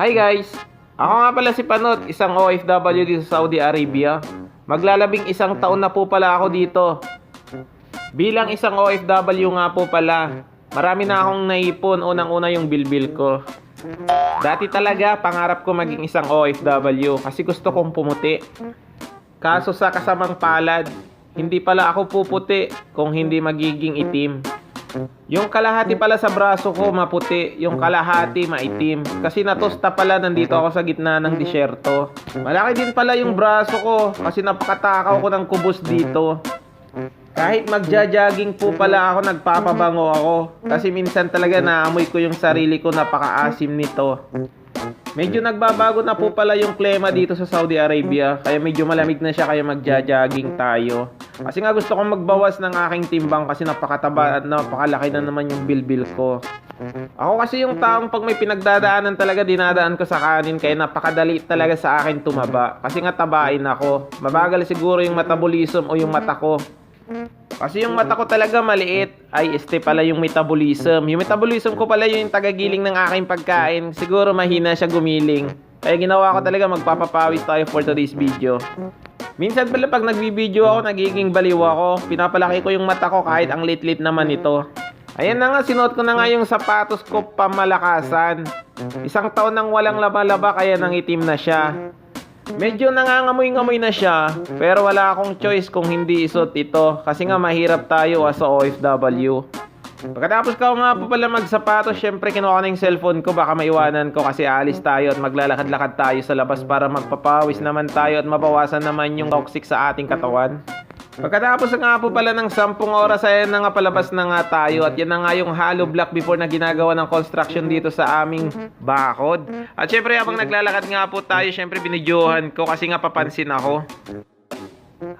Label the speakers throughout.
Speaker 1: Hi guys! Ako nga pala si Panot, isang OFW dito sa Saudi Arabia. Maglalabing isang taon na po pala ako dito. Bilang isang OFW nga po pala, marami na akong naipon, unang-una yung bilbil ko. Dati talaga, pangarap ko maging isang OFW kasi gusto kong pumuti. Kaso sa kasamang palad, hindi pala ako puputi kung hindi magiging itim. Yung kalahati pala sa braso ko maputi, yung kalahati maitim. Kasi natusta pala nandito ako sa gitna ng disyerto. Malaki din pala yung braso ko kasi napakatakaw ko ng kubos dito. Kahit magja-jogging po pala ako, nagpapabango ako. Kasi minsan talaga naamoy ko yung sarili ko, napakaasim nito. Medyo nagbabago na po pala yung klima dito sa Saudi Arabia. Kaya medyo malamig na siya, kaya magja-jogging tayo. Kasi nga gusto kong magbawas ng aking timbang kasi napakataba at napakalaki na naman yung bilbil ko. Ako kasi yung taong pag may pinagdadaanan talaga dinadaan ko sa kanin, kaya napakadali talaga sa akin tumaba. Kasi nga tabain ako. Mabagal siguro yung metabolism o yung mata ko. Kasi yung mata ko talaga maliit. Ay, pala yung metabolism. Yung metabolism ko pala yung tagagiling ng aking pagkain. Siguro mahina siya gumiling. Kaya ginawa ko talaga, magpapapawis tayo for today's video. Minsan pala pag nagbibideo ako, nagiging baliw ako. Pinapalaki ko yung mata ko kahit ang lit-lit naman ito. Ayan na nga, sinuot ko na nga yung sapatos ko pamalakasan. Isang taon nang walang laba-laba kaya nangitim na siya. Medyo nangangamoy-ngamoy na siya, pero wala akong choice kung hindi isuot ito kasi nga mahirap tayo as a OFW. Pagkatapos ko nga po pala magsapatos, syempre kinuha ko na yung cellphone ko, baka maiwanan ko kasi alis tayo at maglalakad-lakad tayo sa labas para magpapawis naman tayo at mabawasan naman yung toxic sa ating katawan. Pagkatapos nga po pala ng 10 oras, ayan na nga palabas na nga tayo at yan na nga yung hollow block before na ginagawa ng construction dito sa aming bakod. At syempre habang naglalakad nga po tayo, syempre binidyohan ko kasi nga papansin ako.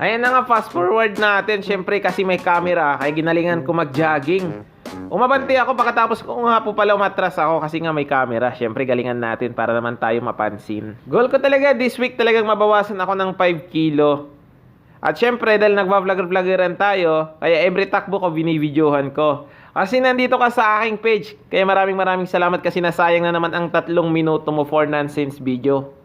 Speaker 1: Ayan na nga, fast forward natin syempre kasi may camera, kaya ginalingan ko mag-jogging. Umabanti ako pagkatapos ko nga po pala umatras ako kasi nga may camera. Syempre galingan natin para naman tayo mapansin. Goal ko talaga this week talagang mabawasan ako ng 5 kilo. At syempre, dahil nagba-vlogger-vloggeran tayo, kaya every takbo ko, binibidyohan ko. Kasi nandito ka sa aking page. Kaya maraming salamat kasi nasayang na naman ang 3 minuto mo for nonsense video.